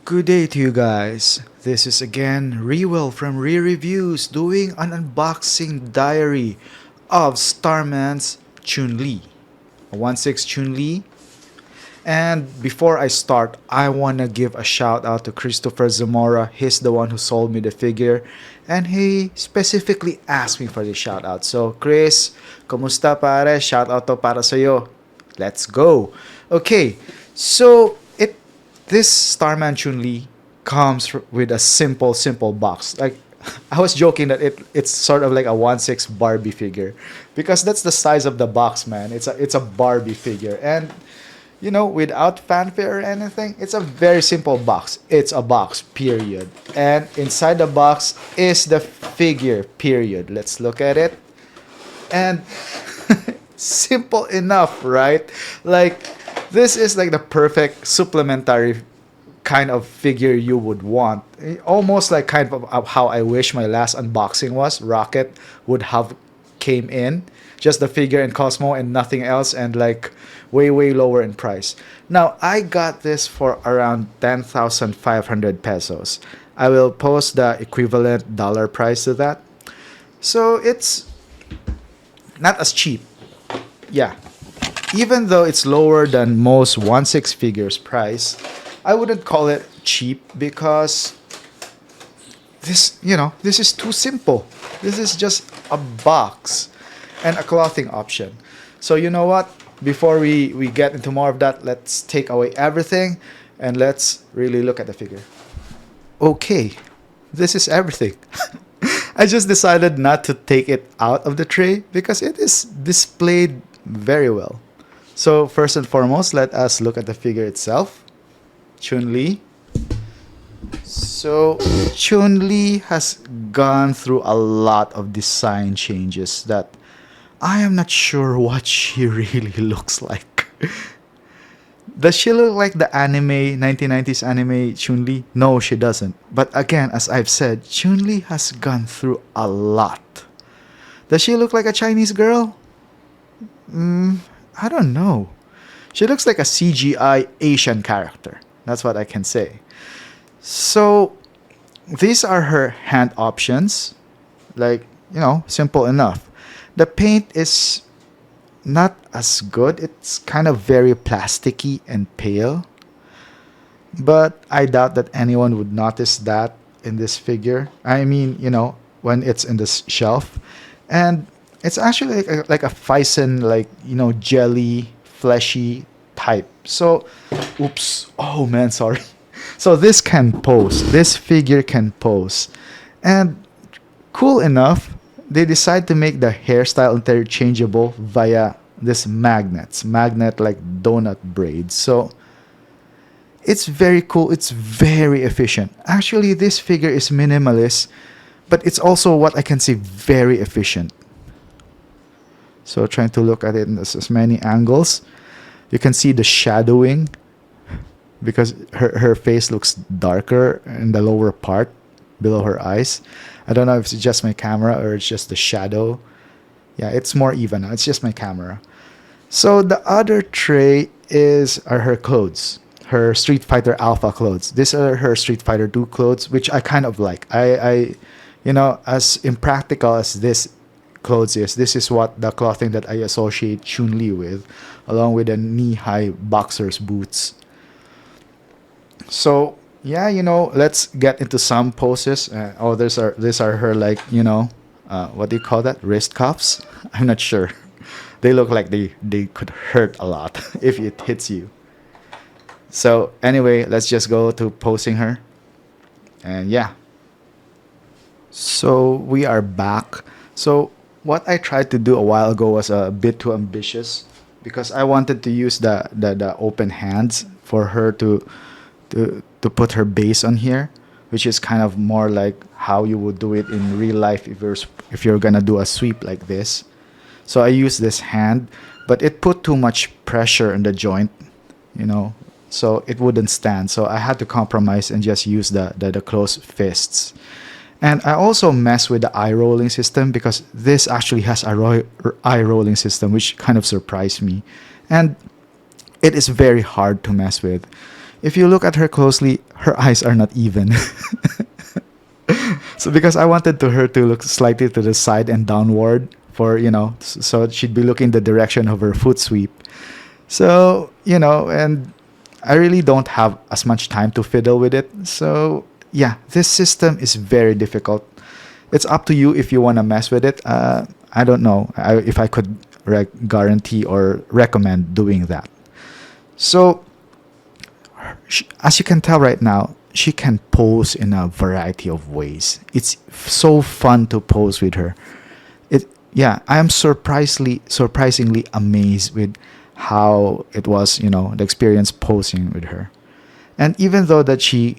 Good day to you guys. This is again Rewell from Reviews doing an unboxing diary of Starman's Chun-Li. A 1/6 Chun-Li. And before I start, I want to give a shout out to Christopher Zamora. He's the one who sold me the figure and he specifically asked me for the shout out. So Chris, kumusta pare? Shout out to para sa'yo. Let's go. Okay. So this Starman Chun-Li comes with a simple box. Like I was joking that it's sort of like a 1/6 Barbie figure because that's the size of the box, man. It's a Barbie figure, and without fanfare or anything, it's a very simple box. It's a box, period. And inside the box is the figure, period. Let's look at it. And simple enough, right? Like this is like the perfect supplementary kind of figure you would want. Almost like kind of how I wish my last unboxing was. Rocket would have came in, just the figure and Cosmo and nothing else, and like way lower in price. Now I got this for around 10,500 pesos. I will post the equivalent dollar price to that. So it's not as cheap. Yeah. Even though it's lower than most 1/6 figures price, I wouldn't call it cheap because this is too simple. This is just a box and a clothing option. So you know what? Before we get into more of that, let's take away everything and let's really look at the figure. Okay, this is everything. I just decided not to take it out of the tray because it is displayed very well. So first and foremost, let us look at the figure itself. Chun-Li. So Chun-Li has gone through a lot of design changes that I am not sure what she really looks like. Does she look like the anime 1990s anime Chun-Li? No, she doesn't. But again, as I've said, Chun-Li has gone through a lot. Does she look like a Chinese girl? I don't know. She looks like a CGI Asian character. That's what I can say. So these are her hand options. Like, simple enough. The paint is not as good. It's kind of very plasticky and pale. But I doubt that anyone would notice that in this figure. I mean, when it's in this shelf. And it's actually like a Fison, like, jelly, fleshy type. So, oops. Oh man, sorry. So this can pose. This figure can pose. And cool enough, they decide to make the hairstyle interchangeable via this magnet like donut braids. So it's very cool. It's very efficient. Actually, this figure is minimalist, but it's also what I can say very efficient. So trying to look at it in as many angles. You can see the shadowing because her face looks darker in the lower part below her eyes. I don't know if it's just my camera or it's just the shadow. Yeah, it's more even now. It's just my camera. So the other tray are her clothes, her Street Fighter Alpha clothes. These are her Street Fighter 2 clothes, which I kind of like. As impractical as this clothes is, this is what the clothing that I associate Chun-Li with, along with the knee-high boxers boots. So yeah, let's get into some poses. These are her, like, what do you call that? Wrist cuffs? I'm not sure. They look like they could hurt a lot if it hits you. So anyway, let's just go to posing her. And yeah. So we are back. So what I tried to do a while ago was a bit too ambitious because I wanted to use the open hands for her to put her base on here, which is kind of more like how you would do it in real life if you're gonna do a sweep like this. So I used this hand, but it put too much pressure in the joint, so it wouldn't stand. So I had to compromise and just use the closed fists. And I also mess with the eye rolling system because this actually has a eye rolling system, which kind of surprised me. And it is very hard to mess with. If you look at her closely, her eyes are not even. So because I wanted to her to look slightly to the side and downward for, so she'd be looking the direction of her foot sweep. So, and I really don't have as much time to fiddle with it. So, yeah, this system is very difficult. It's up to you if you want to mess with it. I don't know if I could guarantee or recommend doing that. So, as you can tell right now, she can pose in a variety of ways. It's so fun to pose with her. Yeah, I am surprisingly amazed with how it was, the experience posing with her. And even though that she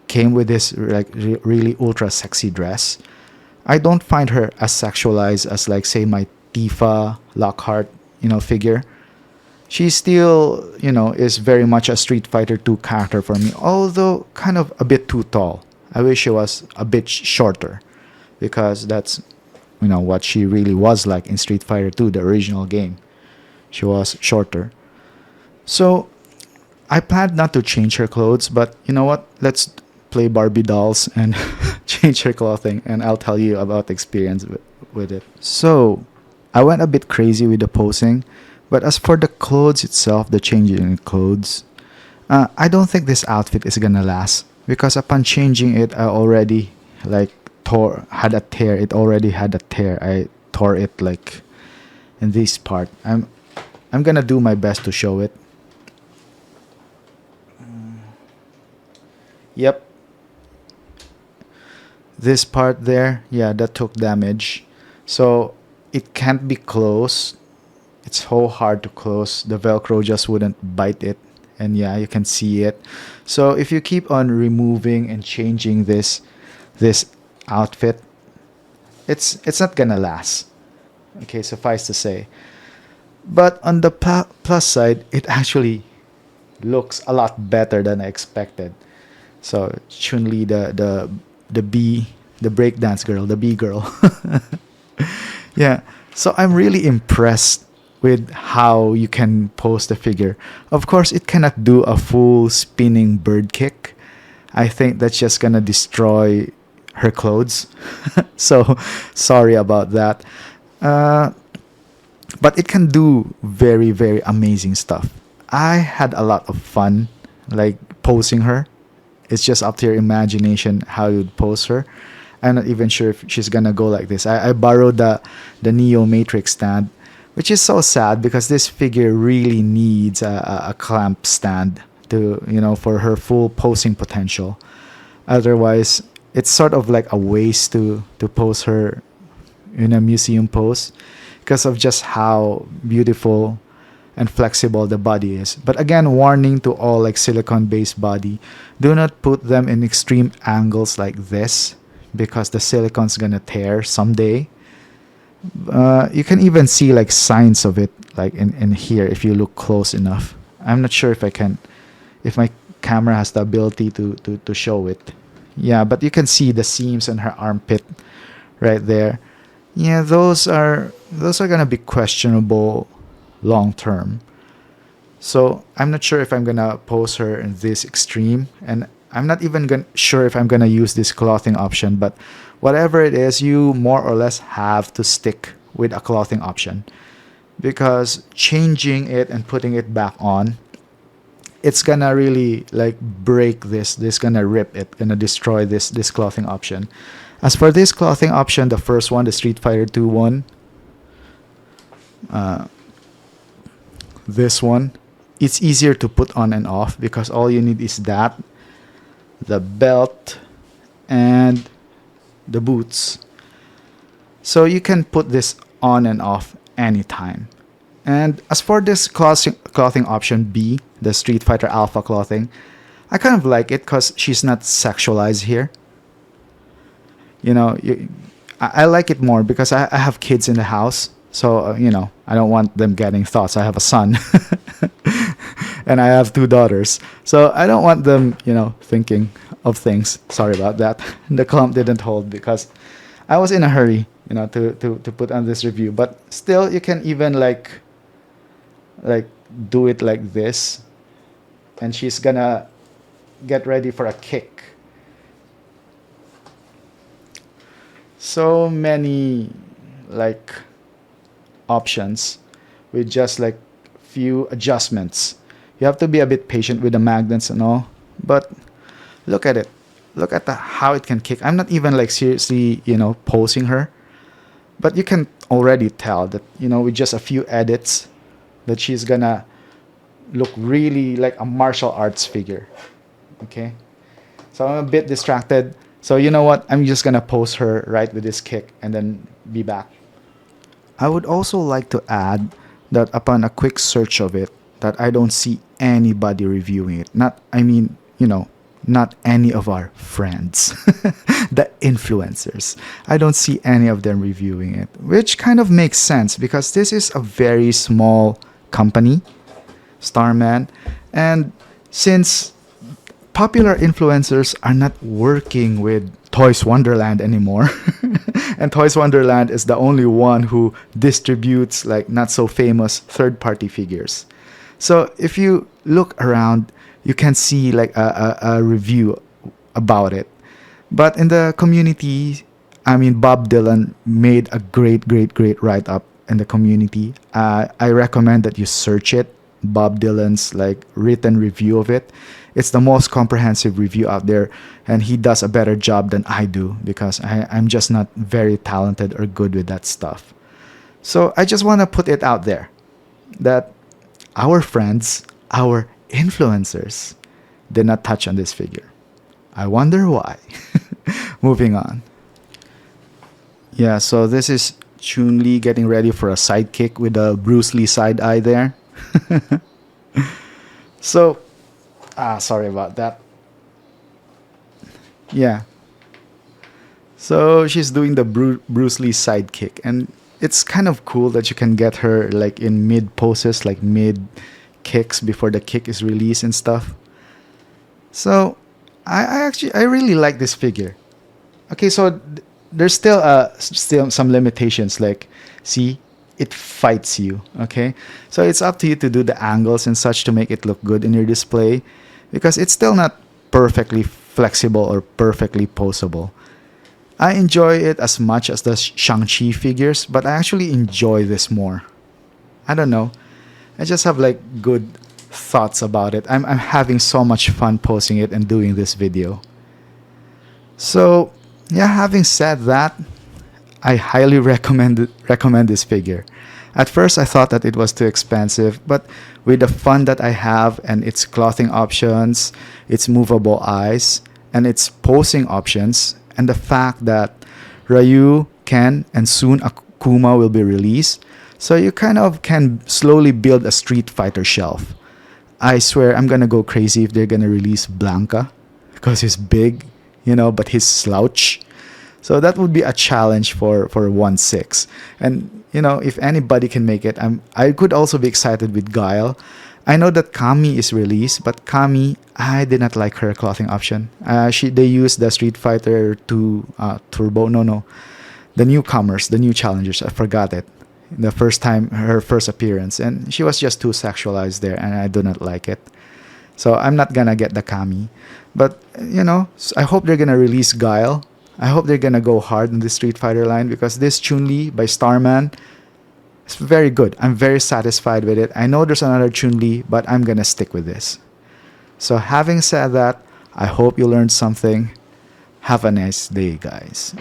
came with this really ultra sexy dress, I don't find her as sexualized as like say my Tifa Lockhart, figure. She still, is very much a Street Fighter 2 character for me, although kind of a bit too tall. I wish she was a bit shorter because that's, what she really was like in Street Fighter 2, the original game. She was shorter. So I planned not to change her clothes, but you know what? Let's play Barbie dolls and change her clothing, and I'll tell you about the experience with it. So I went a bit crazy with the posing, but as for the clothes itself, the changing in clothes, I don't think this outfit is gonna last because upon changing it, I already had a tear. It already had a tear. I tore it like in this part. I'm gonna do my best to show it. Yep. This part there, yeah, that took damage. So it can't be closed. It's so hard to close. The Velcro just wouldn't bite it. And yeah, you can see it. So if you keep on removing and changing this outfit, it's not gonna last. Okay, suffice to say. But on the plus side, it actually looks a lot better than I expected. So Chun-Li, the breakdance girl, the B girl. Yeah. So I'm really impressed with how you can pose the figure. Of course, it cannot do a full spinning bird kick. I think that's just gonna destroy her clothes. So sorry about that. But it can do very, very amazing stuff. I had a lot of fun, like posing her. It's just up to your imagination how you'd pose her. I'm not even sure if she's gonna go like this. I borrowed the Neo Matrix stand, which is so sad because this figure really needs a clamp stand to for her full posing potential. Otherwise, it's sort of like a waste to pose her in a museum pose because of just how beautiful and flexible the body is. But again, warning to all like silicone based body, do not put them in extreme angles like this because the silicone's gonna tear someday. You can even see like signs of it like in here if you look close enough. I'm not sure if my camera has the ability to show it. Yeah, but you can see the seams on her armpit right there. Yeah, those are gonna be questionable long term. So I'm not sure if I'm gonna pose her in this extreme, and I'm not even sure if I'm gonna use this clothing option. But whatever it is, you more or less have to stick with a clothing option because changing it and putting it back on, it's gonna really like break this gonna rip it, gonna destroy this clothing option. As for this clothing option, the first one, the Street Fighter 2 one, this one, it's easier to put on and off because all you need is that, the belt, and the boots. So you can put this on and off anytime. And as for this clothing option B, the Street Fighter Alpha clothing, I kind of like it because she's not sexualized here. I like it more because I have kids in the house. So, I don't want them getting thoughts. I have a son and I have two daughters. So I don't want them, thinking of things. Sorry about that. The clump didn't hold because I was in a hurry, to put on this review. But still, you can even like do it like this. And she's gonna get ready for a kick. So many like options with just like few adjustments. You have to be a bit patient with the magnets and all, but look at it. Look at how it can kick. I'm not even like seriously, posing her, but you can already tell that, with just a few edits, that she's gonna look really like a martial arts figure. Okay. So I'm a bit distracted. So you know what? I'm just gonna pose her right with this kick and then be back. I would also like to add that upon a quick search of it, that I don't see anybody reviewing it. Not any of our friends, the influencers. I don't see any of them reviewing it, which kind of makes sense because this is a very small company, Starman, and since popular influencers are not working with Toys Wonderland anymore. And Toys Wonderland is the only one who distributes like not so famous third-party figures. So if you look around, you can see like a review about it. But in the community, Bob Dylan made a great, great, great write-up in the community. I recommend that you search it, Bob Dylan's like written review of it. It's the most comprehensive review out there, and he does a better job than I do because I'm just not very talented or good with that stuff. So I just want to put it out there that our friends, our influencers, did not touch on this figure. I wonder why. Moving on. Yeah, so this is Chun-Li getting ready for a sidekick with a Bruce Lee side eye there. So, sorry about that. Yeah. So she's doing the Bruce Lee sidekick, and it's kind of cool that you can get her like in mid poses, like mid kicks before the kick is released and stuff. So, I really like this figure. Okay, so there's still some limitations. Like, see, it fights you. Okay, so it's up to you to do the angles and such to make it look good in your display, because it's still not perfectly flexible or perfectly posable. I enjoy it as much as the Shang-Chi figures, but I actually enjoy this more. I don't know. I just have like good thoughts about it. I'm having so much fun posting it and doing this video. So, yeah, having said that, I highly recommend this figure. At first, I thought that it was too expensive, but with the fun that I have and its clothing options, its movable eyes, and its posing options, and the fact that Ryu, Ken, and soon Akuma will be released, so you kind of can slowly build a Street Fighter shelf. I swear I'm gonna go crazy if they're gonna release Blanca, because he's big, but he's slouch. So that would be a challenge for 1/6. And if anybody can make it, I could also be excited with Guile. I know that Kami is released, but Kami, I did not like her clothing option. They used the Street Fighter 2 Turbo. No, the newcomers, the new challengers. I forgot it. The first time, her first appearance, and she was just too sexualized there, and I do not like it. So I'm not gonna get the Kami, but I hope they're gonna release Guile. I hope they're gonna go hard in the Street Fighter line, because this Chun-Li by Starman is very good. I'm very satisfied with it. I know there's another Chun-Li, but I'm gonna stick with this. So having said that, I hope you learned something. Have a nice day, guys.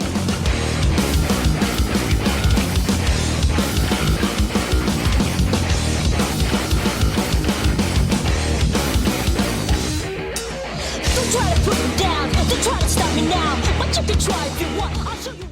Don't try to put me down, don't try to stop me now. But you can try if you want, I'll show you.